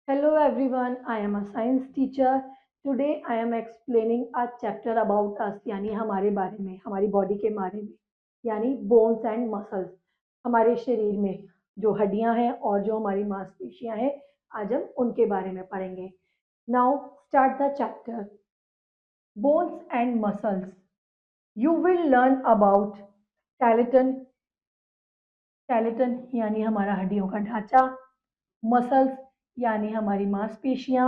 Hello everyone, I am a science teacher. Today I am explaining a chapter about us यानी हमारे बारे में, हमारी बॉडी के बारे में, यानी बोन्स एंड मसल्स। हमारे शरीर में जो हड्डियां हैं और जो हमारी मांसपेशियां हैं, आज हम उनके बारे में पढ़ेंगे। Now start the chapter. Bones and muscles. You will learn about skeleton, skeleton यानी हमारा हड्डियों का ढांचा, मसल्स यानी हमारी मांसपेशियां,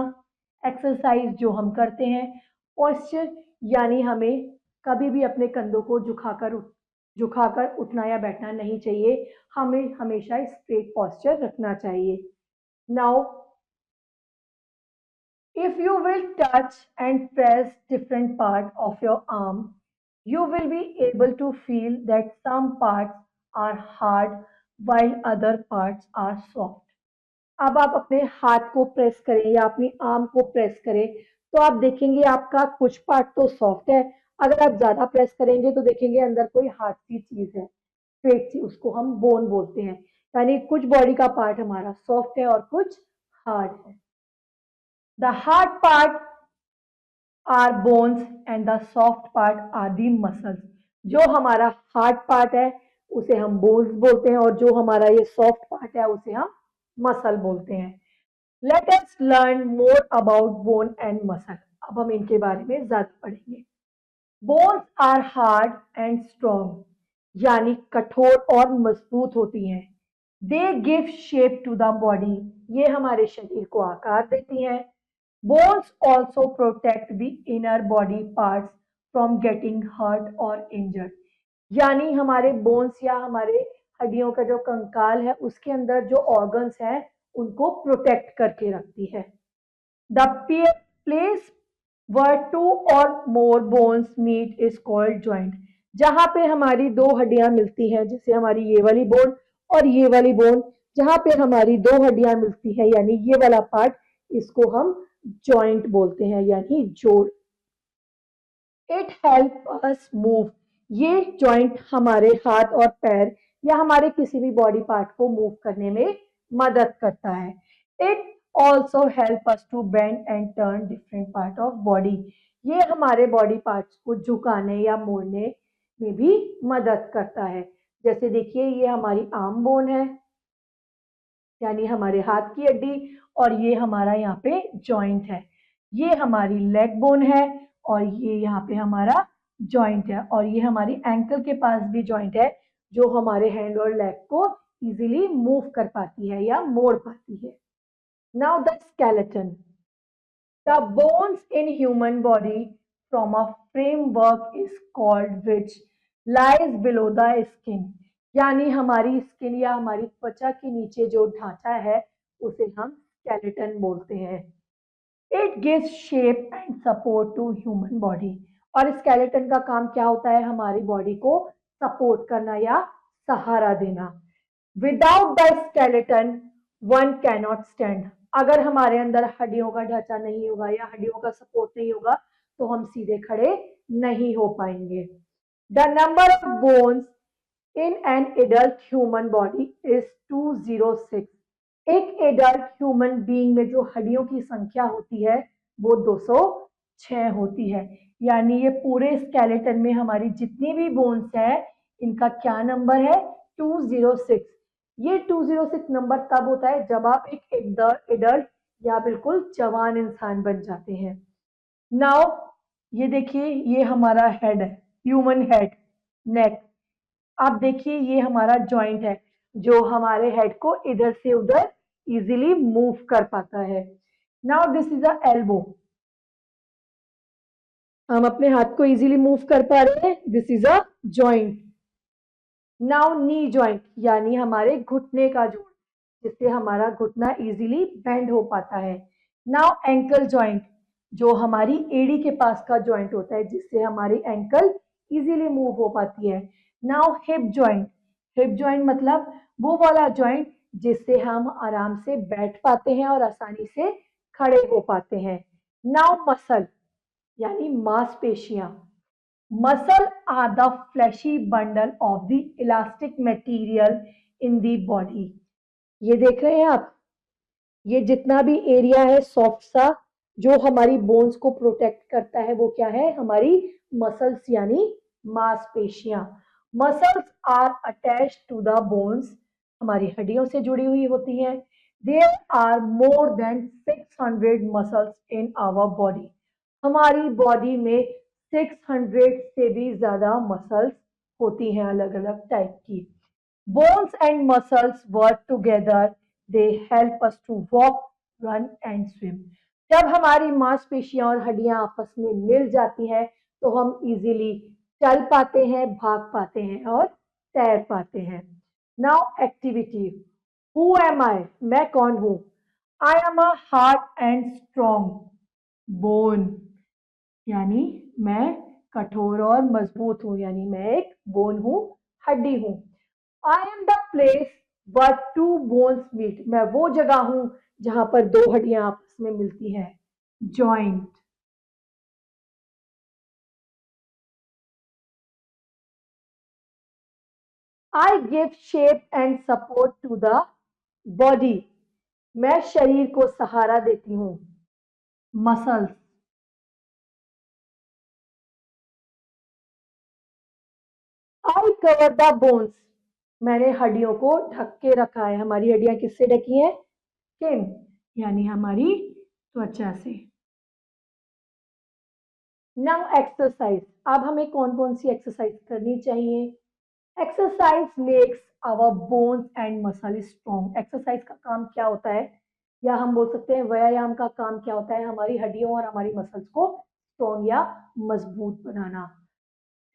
एक्सरसाइज जो हम करते हैं, पोस्चर यानी हमें कभी भी अपने कंधों को झुकाकर उठना या बैठना नहीं चाहिए, हमें हमेशा स्ट्रेट पोस्चर रखना चाहिए। Now if you will touch and press different part of your arm, you will be able to feel that some parts are hard while other parts are soft. अब आप अपने हाथ को प्रेस करें या अपनी आर्म को प्रेस करें तो आप देखेंगे आपका कुछ पार्ट तो सॉफ्ट है। अगर आप ज्यादा प्रेस करेंगे तो देखेंगे अंदर कोई हार्ड सी चीज है, स्ट्रेट सी, उसको हम बोन बोलते हैं। यानी कुछ बॉडी का पार्ट हमारा सॉफ्ट है और कुछ हार्ड है। The hard part are bones and the soft part are the muscles. जो हमारा हार्ड पार्ट है उसे हम बोन्स बोलते हैं और जो हमारा ये सॉफ्ट पार्ट है उसे हम मसल बोलते हैं। Let us learn more about bone and muscle. अब हम इनके बारे में ज्यादा पढ़ेंगे। Bones are hard and strong यानी कठोर और मजबूत होती हैं। They give shape to the body, ये हमारे शरीर को आकार देती हैं। Bones also protect the inner body parts from getting hurt और इंजर्ड। यानी हमारे बोन्स या हमारे हड्डियों का जो कंकाल है उसके अंदर जो ऑर्गन्स हैं उनको प्रोटेक्ट करके रखती है। The place where two or more bones meet is called joint। जहां पे हमारी दो हड्डियां मिलती हैं, जैसे हमारी ये वाली बोन और ये वाली बोन, जहां पे हमारी दो हड्डियां मिलती हैं यानी ये वाला पार्ट, इसको हम जॉइंट बोलते हैं यानी जोड़। इट हेल्प अस मूव, ये जॉइंट हमारे हाथ और पैर या हमारे किसी भी बॉडी पार्ट को मूव करने में मदद करता है। It also help us to bend and turn different part of body, ये हमारे बॉडी पार्ट्स को झुकाने या मोड़ने में भी मदद करता है। जैसे देखिए ये हमारी आर्म बोन है यानी हमारे हाथ की हड्डी, और ये हमारा यहाँ पे जॉइंट है। ये हमारी लेग बोन है और ये यहाँ पे हमारा जॉइंट है, और ये हमारी एंकल के पास भी जॉइंट है जो हमारे हैंड और लेग को इजीली मूव कर पाती है या मोड़ पाती है। Now the skeleton. The bones in human body from a framework is called which lies below the skin. यानी हमारी स्किन या हमारी त्वचा के नीचे जो ढांचा है उसे हम स्केलेटन बोलते हैं। It gives shape and support to human body. और स्केलेटन का काम क्या होता है? हमारी बॉडी को सपोर्ट करना या सहारा देना। Without the skeleton one cannot stand. अगर हमारे अंदर हड्डियों का ढांचा नहीं होगा या हड्डियों का सपोर्ट नहीं होगा तो हम सीधे खड़े नहीं हो पाएंगे। The number of bones in an adult human body is 206। एक एडल्ट ह्यूमन बीइंग में जो हड्डियों की संख्या होती है वो 206 होती है। यानी ये पूरे स्केलेटन में हमारी जितनी भी बोन्स है इनका क्या नंबर है? 206। ये 206 नंबर तब होता है जब आप एक एडल्ट या बिल्कुल जवान इंसान बन जाते हैं। नाउ ये देखिए ये हमारा हेड है, ह्यूमन हेड, नेक। आप देखिए ये हमारा जॉइंट है जो हमारे हेड को इधर से उधर इजीली मूव कर पाता है। Now this is a elbow, हम अपने हाथ को इजीली मूव कर पा रहे हैं, this is a joint. Now knee joint यानी हमारे घुटने का जोड़, जिससे हमारा घुटना इजीली बेंड हो पाता है। नाउ एंकल जॉइंट, जो हमारी एड़ी के पास का जॉइंट होता है जिससे हमारी एंकल इजीली मूव हो पाती है। Now hip joint, hip joint मतलब वो वाला जॉइंट जिससे हम आराम से बैठ पाते हैं और आसानी से खड़े हो पाते हैं। नाउ मसल यानी मांसपेशियां। Muscle are the fleshy bundle of the elastic material in the body. ये देख रहे हैं आप, ये जितना भी एरिया है सॉफ्ट सा, जो हमारी बोन्स को प्रोटेक्ट करता है, वो क्या है? हमारी मसल्स यानी मांसपेशियां। Muscles are attach to the bones, हमारी हड्डियों से जुड़ी हुई होती हैं। There are more than 600 muscles in our body, हमारी बॉडी में 600 से भी ज्यादा मसल्स होती हैं, अलग अलग टाइप की। Bones and muscles work together. They help us to walk, run and swim. जब हमारी मांसपेशियां और हड्डियां आपस में मिल जाती हैं तो हम इजीली चल पाते हैं, भाग पाते हैं और तैर पाते हैं। Now activity. हु एम आई? मैं कौन हूं? I am a hard and strong bone, यानी मैं कठोर और मजबूत हूं, यानी मैं एक बोन हूं, हड्डी हूं। I am the place where two bones meet, मैं वो जगह हूं जहां पर दो हड्डियां आपस में मिलती हैं, joint. I give shape and support to the body, मैं शरीर को सहारा देती हूँ, muscles. I cover the bones, मैंने हड्डियों को ढक के रखा है। हमारी हड्डियां किससे ढकी हैं? स्किन, यानी हमारी त्वचा से। Now exercise. अब हमें कौन कौन सी एक्सरसाइज करनी चाहिए? Exercise makes our bones and muscle strong, exercise का काम क्या होता है, या हम बोल सकते हैं व्यायाम का काम क्या होता है? हमारी हड्डियों और हमारी मसल्स को स्ट्रॉन्ग या मजबूत बनाना।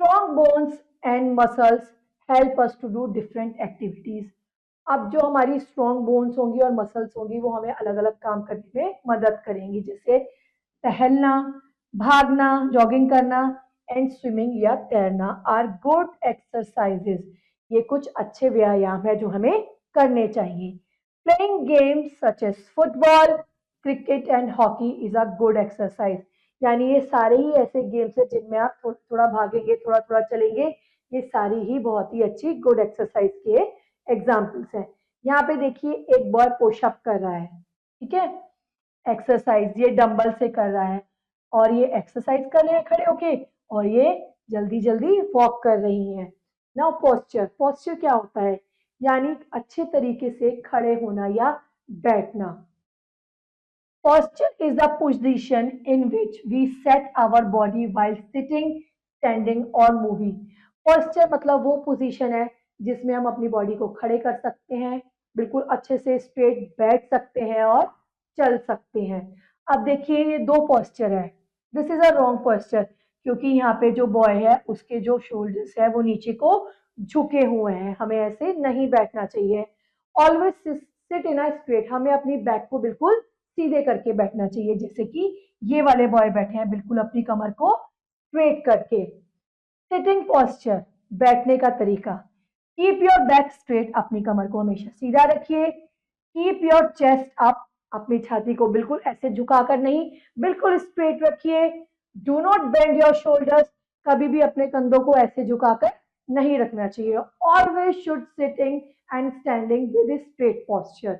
Strong bones and muscles help us to do different activities. अब जो हमारी स्ट्रॉन्ग बोन्स होंगी और मसल्स होंगी वो हमें अलग अलग काम करने में मदद करेंगी, जैसे टहलना, भागना, जॉगिंग करना एंड स्विमिंग या तैरना आर गुड एक्सरसाइजेज। ये कुछ अच्छे व्यायाम है जो हमें करने चाहिए। Playing games such as football, cricket and hockey is a good exercise, यानी ये सारे ही ऐसे गेम्स है जिनमें आप थोड़ा थोड़ा भागेंगे, थोड़ा थोड़ा चलेंगे, ये सारी ही बहुत ही अच्छी गुड एक्सरसाइज के एग्जाम्पल्स हैं। यहाँ पे देखिए एक बॉय पुशअप कर रहा है, ठीक है, एक्सरसाइज ये डंबल से कर रहा है, और ये एक्सरसाइज कर रहे हैं खड़े होके, और ये जल्दी जल्दी वॉक कर रही हैं। Now posture. पोस्चर क्या होता है? यानी अच्छे तरीके से खड़े होना या बैठना। Posture is the position in which we set our body while sitting, standing or moving. Posture मतलब वो पोजीशन है जिसमें हम अपनी बॉडी को खड़े कर सकते हैं, बिल्कुल अच्छे से स्ट्रेट बैठ सकते हैं और चल सकते हैं। अब देखिए ये दो पोस्चर है, this is a wrong posture, क्योंकि यहाँ पे जो बॉय है उसके जो शोल्डर्स है वो नीचे को झुके हुए हैं, हमें ऐसे नहीं बैठना चाहिए। Always sit in a straight, हमें अपनी बैक को बिल्कुल सीधे करके बैठना चाहिए, जैसे कि ये वाले बॉय बैठे हैं बिल्कुल अपनी कमर को स्ट्रेट करके। सिटिंग पोस्चर, बैठने का तरीका। कीप योर बैक स्ट्रेट, अपनी कमर को हमेशा सीधा रखिए। कीप योर चेस्ट अप, अपनी छाती को बिल्कुल ऐसे झुकाकर नहीं, बिल्कुल स्ट्रेट रखिए। Do not bend your shoulders, कभी भी अपने कंधों को ऐसे झुकाकर नहीं रखना चाहिए। Always should sitting and standing with straight posture.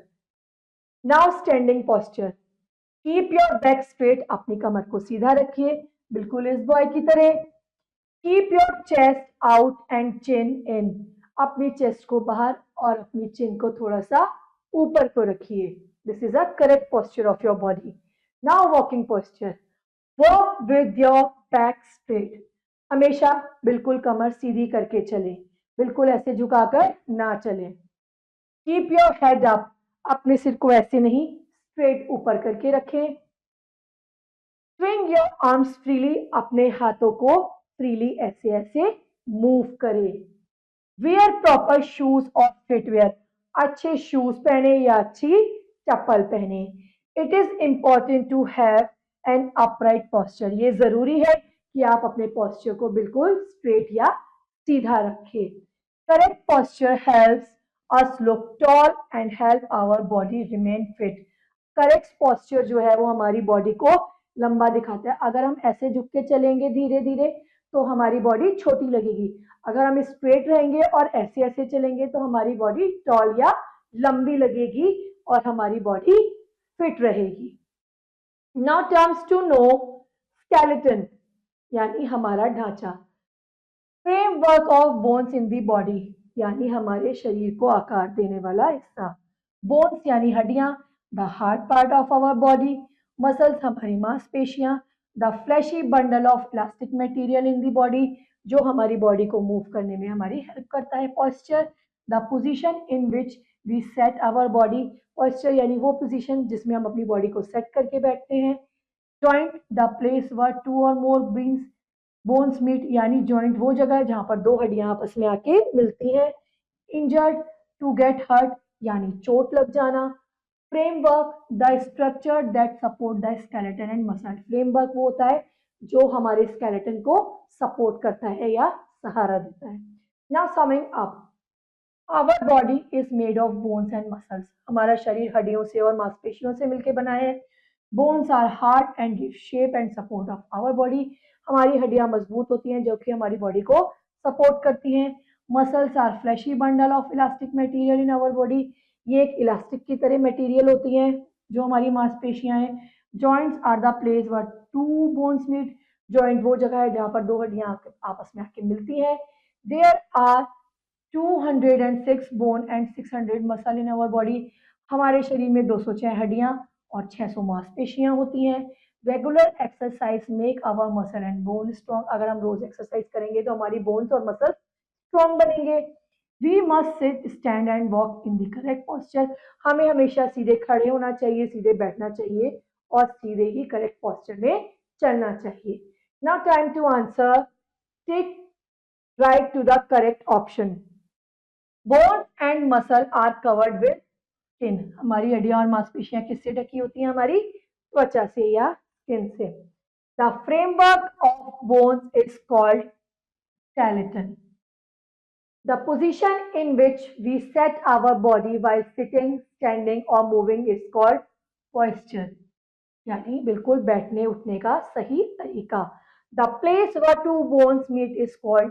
Now standing posture. Keep your back straight, अपनी कमर को सीधा रखिए बिल्कुल इस बॉय की तरह। Keep your chest out and chin in, अपनी चेस्ट को बाहर और अपनी चिन को थोड़ा सा ऊपर को रखिए। This is a correct posture of your body. Now walking posture. Walk with your back straight, हमेशा बिल्कुल कमर सीधी करके चले, बिल्कुल ऐसे झुकाकर ना चले। कीप योर हेड अप, अपने सिर को ऐसे नहीं स्ट्रेट ऊपर करके रखें। स्विंग योर आर्म्स फ्रीली, अपने हाथों को फ्रीली ऐसे ऐसे मूव करें। वियर प्रॉपर शूज और फिटवेयर, अच्छे शूज पहने या अच्छी चप्पल पहने। It is important to have an upright posture, ये जरूरी है कि आप अपने पोस्चर को बिल्कुल स्ट्रेट या सीधा रखें। Correct posture helps us look tall and help our body remain fit. Correct posture जो है वो हमारी बॉडी को लंबा दिखाता है। अगर हम ऐसे झुक के चलेंगे धीरे धीरे तो हमारी बॉडी छोटी लगेगी, अगर हम स्ट्रेट रहेंगे और ऐसे ऐसे चलेंगे तो हमारी बॉडी टॉल या लंबी लगेगी और हमारी बॉडी फिट रहेगी। Now terms to know skeleton यानी हमारा ढांचा। Framework of bones in the body यानी हमारे शरीर को आकार देने वाला हिस्सा। बोन्स यानी हड्डियां, the hard part of our body. Muscles हमारी मांसपेशियां, the fleshy bundle of elastic material in the body जो हमारी बॉडी को मूव करने में हमारी हेल्प करता है। Posture, the position in which we set our body. Posture यानी वो पोजीशन जिसमें हम अपनी बॉडी को सेट करके बैठते हैं। Joint, the place where two or more beans bones meet यानी जॉइंट वो जगह है जहां पर दो हड्डियां आपस में आके मिलती हैं। इंजर्ड, टू गेट हर्ट यानी चोट लग जाना। Framework, the structure that support the skeleton and muscle. Framework वो होता है जो हमारे स्केलेटन को सपोर्ट करता है या सहारा देता है। Now summing up, our body is made of bones and muscles. हमारा शरीर हड्डियों से और मांसपेशियों से मिलकर बना है। Bones are hard and give shape and support of our body. हमारी हड्डियां मजबूत होती हैं जो कि हमारी बॉडी को सपोर्ट करती हैं। Muscles are fleshy bundle of elastic material in our body. ये एक इलास्टिक की तरह मटेरियल होती हैं जो हमारी मांसपेशियां हैं। Joints are the place where two bones meet. Joint वो जगह है जहां पर दो हड्डियां आपस में आके मिलती हैं। There are 206 bone and 600 muscle in our body. हमारे शरीर में 206 हड्डियां और 600 मांसपेशियां होती हैं। Regular exercise make our muscle and bone strong. अगर हम रोज एक्सरसाइज करेंगे तो हमारी बोन्स और मसल स्ट्रॉन्ग बनेंगे। We must sit stand and walk in the correct posture. हमें हमेशा सीधे खड़े होना चाहिए, सीधे बैठना चाहिए और सीधे ही करेक्ट पोस्चर में चलना चाहिए। Now time to answer, tick right to the correct option. Bone and muscle are covered with skin. हमारी हड्डियां और मांसपेशियां किससे ढकी होती हैं? हमारी त्वचा से या स्किन से। The framework of bones is called skeleton. The position in which we set our body while sitting, standing or moving is called posture. यानी बिल्कुल बैठने उठने का सही तरीका। The place where two bones meet is called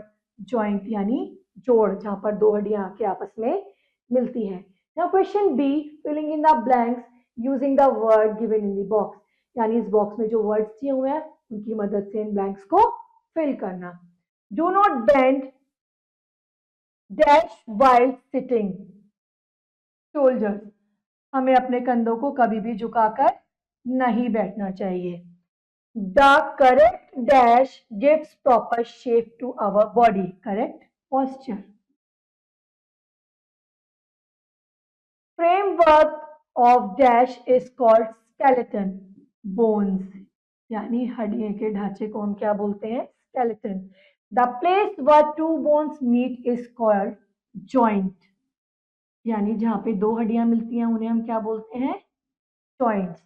joint यानी जोड़ जहां पर दो हड्डियां आके आपस में मिलती हैं। Now question B, filling in the blanks using the word given in the box. यानी इस बॉक्स में जो वर्ड्स दिए हुए हैं उनकी मदद से इन ब्लैंक्स को फिल करना। Do not bend dash while sitting. Shoulders, हमें अपने कंधों को कभी भी झुकाकर नहीं बैठना चाहिए। The correct dash gives proper shape to our body. Correct posture. Framework of dash is called skeleton. Bones यानी हड्डियों के ढांचे को हम क्या बोलते हैं? Skeleton. The place where two bones meet is called joint. यानी जहां पे दो हड्डियां मिलती हैं उन्हें हम क्या बोलते हैं? Joints.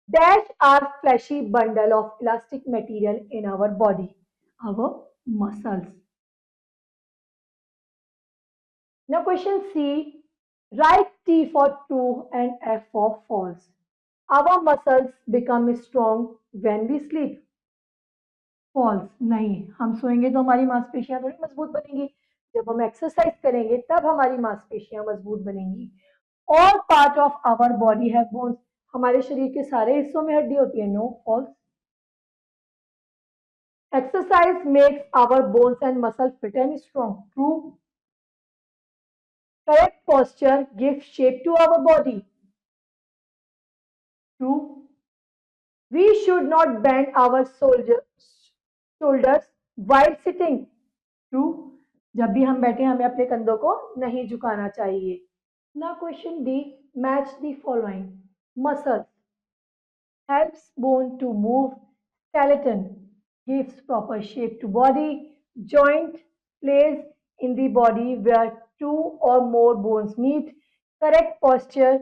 Dash are fleshy bundle of elastic material in our body, our muscles. Now question C, write T for true and F for false. Our muscles become strong when we sleep. False, नहीं, हम सोएंगे तो हमारी मांसपेशियां थोड़ी मजबूत बनेंगी। जब हम एक्सरसाइज करेंगे तब हमारी मांसपेशियां मजबूत बनेंगी। All part of our body have bones. हमारे शरीर के सारे हिस्सों में हड्डी होती है। No, false. Exercise makes our bones and muscle fit and strong. True. Correct posture gives shape to our body. True. We should not bend our shoulders while sitting. True. जब भी हम बैठे हमें अपने कंधों को नहीं झुकाना चाहिए। Now question D, match the following. Muscles helps bone to move. Skeleton gives proper shape to body. Joint plays in the body where two or more bones meet. Correct posture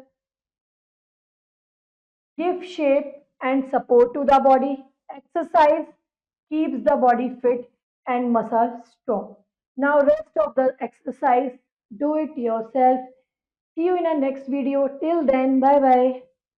gives shape and support to the body. Exercise keeps the body fit and muscles strong. Now rest of the exercise, do it yourself. See you in our next video. Till then, bye bye.